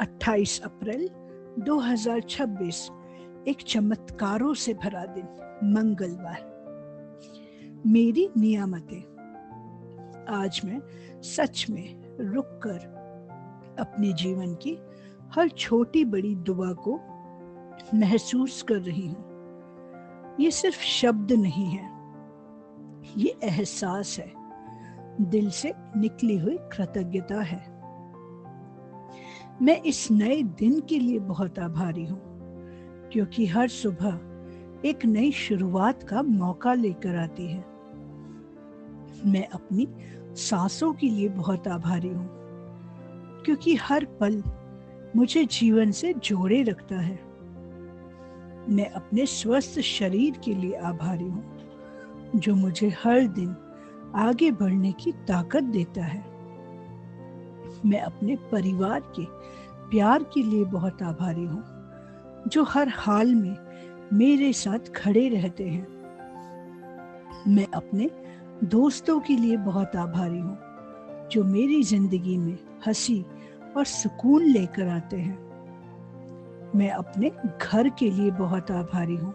28 अप्रैल 2026, एक चमत्कारों से भरा दिन, मंगलवार। मेरी नियामतें। आज मैं सच में रुककर अपने जीवन की हर छोटी बड़ी दुआ को महसूस कर रही हूँ। ये सिर्फ शब्द नहीं है, ये एहसास है, दिल से निकली हुई कृतज्ञता है। मैं इस नए दिन के लिए बहुत आभारी हूँ, क्योंकि हर सुबह एक नई शुरुआत का मौका लेकर आती है। मैं अपनी सांसों के लिए बहुत आभारी हूँ, क्योंकि हर पल मुझे जीवन से जोड़े रखता है। मैं अपने स्वस्थ शरीर के लिए आभारी हूँ, जो मुझे हर दिन आगे बढ़ने की ताकत देता है। मैं अपने परिवार के प्यार के लिए बहुत आभारी हूँ, जो हर हाल में मेरे साथ खड़े रहते हैं। मैं अपने दोस्तों के लिए बहुत आभारी हूँ, जो मेरी जिंदगी में हंसी और सुकून लेकर आते हैं। मैं अपने घर के लिए बहुत आभारी हूँ,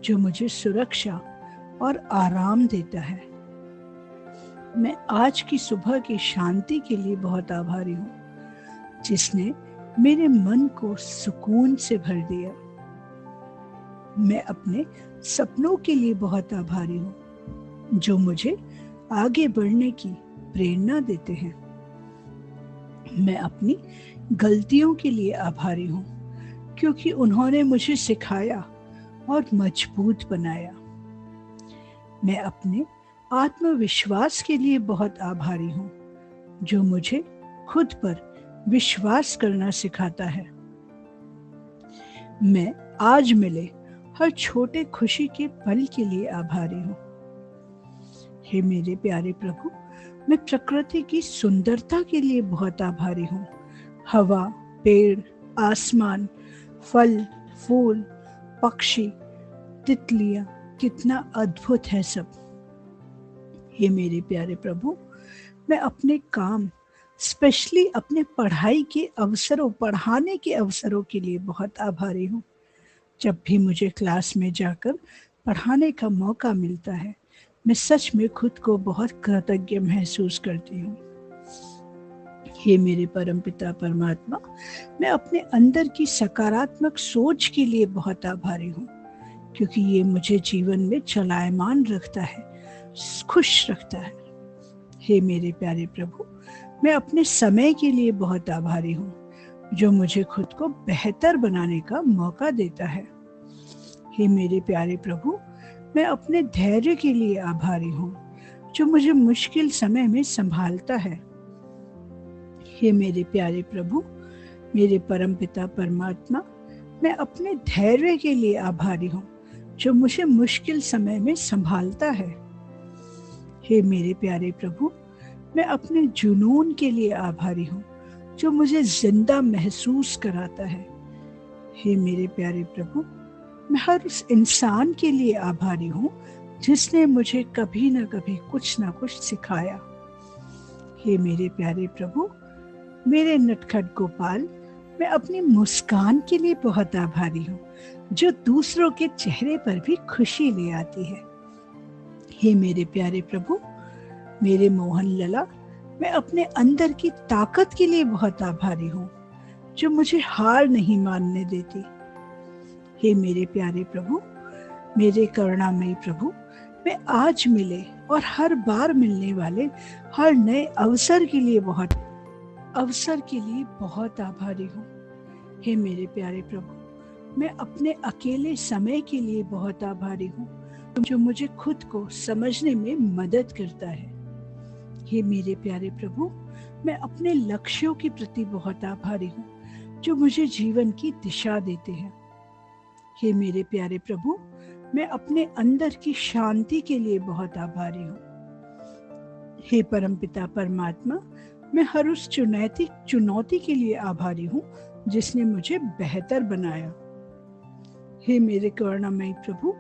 जो मुझे सुरक्षा और आराम देता है। मैं आज की सुबह की शांति के लिए बहुत आभारी हूँ, जिसने मेरे मन को सुकून से भर दिया। मैं अपने सपनों के लिए बहुत आभारी हूँ, जो मुझे आगे बढ़ने की प्रेरणा देते हैं। मैं अपनी गलतियों के लिए आभारी हूँ, क्योंकि उन्होंने मुझे सिखाया और मजबूत बनाया। मैं अपने आत्मविश्वास के लिए बहुत आभारी हूँ, जो मुझे खुद पर विश्वास करना सिखाता है। मैं आज मिले हर छोटे खुशी के पल के लिए आभारी हूँ। हे मेरे प्यारे प्रभु, मैं प्रकृति की सुंदरता के लिए बहुत आभारी हूँ। हवा, पेड़, आसमान, फल, फूल, पक्षी, तितलियां, कितना अद्भुत है सब। हे मेरे प्यारे प्रभु, मैं अपने काम, स्पेशली अपने पढ़ाने के अवसरों के लिए बहुत आभारी हूँ। जब भी मुझे क्लास में जाकर पढ़ाने का मौका मिलता है, मैं सच में खुद को बहुत कृतज्ञ महसूस करती हूँ। हे मेरे परमपिता परमात्मा, मैं अपने अंदर की सकारात्मक सोच के लिए बहुत आभारी हूँ, क्योंकि ये मुझे जीवन में चलायमान रखता है, खुश रखता है। हे मेरे प्यारे प्रभु, मैं अपने समय के लिए बहुत आभारी हूँ, जो मुझे खुद को बेहतर बनाने का मौका देता है। हे मेरे प्यारे प्रभु, मैं अपने धैर्य के लिए आभारी हूँ, जो मुझे मुश्किल समय में संभालता है। हे मेरे प्यारे प्रभु, मेरे परमपिता परमात्मा, मैं अपने धैर्य के लिए आभारी हूँ, जो मुझे मुश्किल समय में संभालता है। हे मेरे प्यारे प्रभु, मैं अपने जुनून के लिए आभारी हूँ, जो मुझे जिंदा महसूस कराता है। हे मेरे प्यारे प्रभु, मैं हर उस इंसान के लिए आभारी हूँ, जिसने मुझे कभी न कभी कुछ न कुछ सिखाया। हे मेरे प्यारे प्रभु, मेरे नटखट गोपाल, मैं अपनी मुस्कान के लिए बहुत आभारी हूँ, जो दूसरों के चेहरे पर भी खुशी ले आती है। हे मेरे प्यारे प्रभु, मेरे मोहन लला, मैं अपने अंदर की ताकत के लिए बहुत आभारी हूँ, जो मुझे हार नहीं मानने देती। हे मेरे प्यारे प्रभु, मेरे करुणामयी प्रभु, मैं आज मिले और हर बार मिलने वाले हर नए अवसर के लिए बहुत आभारी हूँ। हे मेरे प्यारे प्रभु, मैं अपने अकेले समय के लिए बहुत आभारी हूँ, जो मुझे खुद को समझने में मदद करता है। हे मेरे प्यारे प्रभु, मैं अपने लक्ष्यों के प्रति बहुत आभारी हूँ, जो मुझे जीवन की दिशा देते हैं। हे मेरे प्यारे प्रभु, मैं अपने अंदर की शांति के लिए बहुत आभारी हूँ। हे परमपिता परमात्मा, मैं हर उस चुनौती के लिए आभारी हूँ, जिसने मुझे बेहतर बनाया। हे मेरे करुणामयी प्रभु,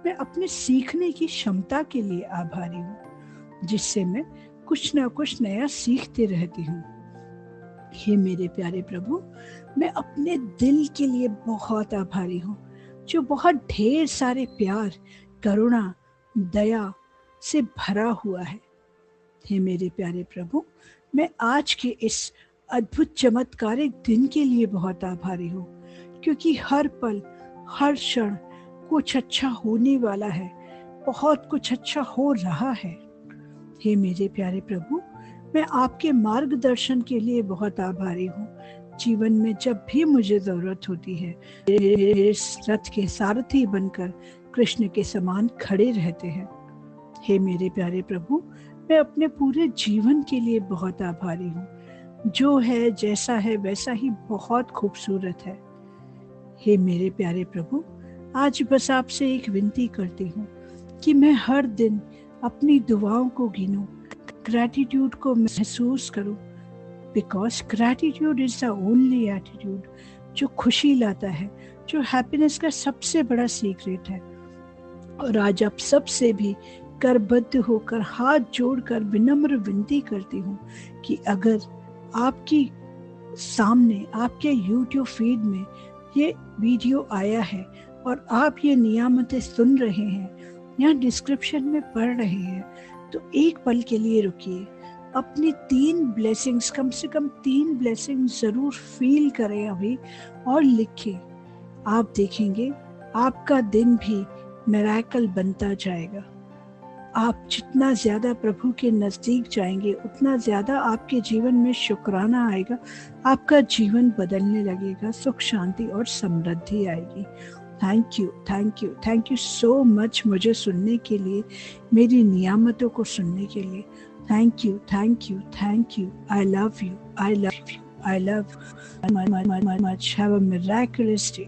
मैं अपने सीखने की क्षमता के लिए आभारी हूँ, जिससे मैं कुछ ना कुछ नया सीखते रहती हूँ। हे मेरे प्यारे प्रभु, मैं अपने दिल के लिए बहुत आभारी हूँ, जो बहुत ढेर सारे प्यार, करुणा, दया से भरा हुआ है। हे मेरे प्यारे प्रभु, मैं आज के इस अद्भुत चमत्कारिक दिन के लिए बहुत आभारी हूँ, क्योंकि हर पल, हर क्षण कुछ अच्छा होने वाला है, बहुत कुछ अच्छा हो रहा है। हे मेरे प्यारे प्रभु, मैं आपके मार्गदर्शन के लिए बहुत आभारी हूँ। जीवन में जब भी मुझे जरूरत होती है, मेरे रथ के सारथी बनकर कृष्ण के समान खड़े रहते हैं। हे मेरे प्यारे प्रभु, मैं अपने पूरे जीवन के लिए बहुत आभारी हूँ। जो है, जैसा है, वैसा ही बहुत खूबसूरत है। हे मेरे प्यारे प्रभु, आज बस आपसे एक विनती करती हूँ कि मैं हर दिन अपनी दुआओं को गिनूं, ग्रैटिट्यूड को महसूस करूं, because gratitude is the only attitude जो खुशी लाता है, जो हैप्पीनेस का सबसे बड़ा सीक्रेट है। और आज आप सबसे भी करबद्ध होकर, हाथ जोड़कर विनम्र विनती करती हूँ कि अगर आपकी सामने, आपके YouTube फीड में ये वीडियो आया है और आप ये नियामतें सुन रहे हैं या डिस्क्रिप्शन में पढ़ रहे हैं, तो एक पल के लिए रुकिए, अपनी 3 ब्लेसिंग्स, कम से कम 3 ब्लेसिंग्स जरूर फील करें अभी और लिखें। आप देखेंगे आपका दिन भी मिरेकल बनता जाएगा। आप जितना ज्यादा प्रभु के नजदीक जाएंगे, उतना ज्यादा आपके जीवन में शुक्राना आएगा, आपका जीवन बदलने लगेगा, सुख, शांति और समृद्धि आएगी। Thank you, thank you, thank you so much मुझे सुनने के लिए, मेरी नियामतों को सुनने के लिए। Thank you, thank you, thank you. I love you, I love you, I love much. Have a miraculous day.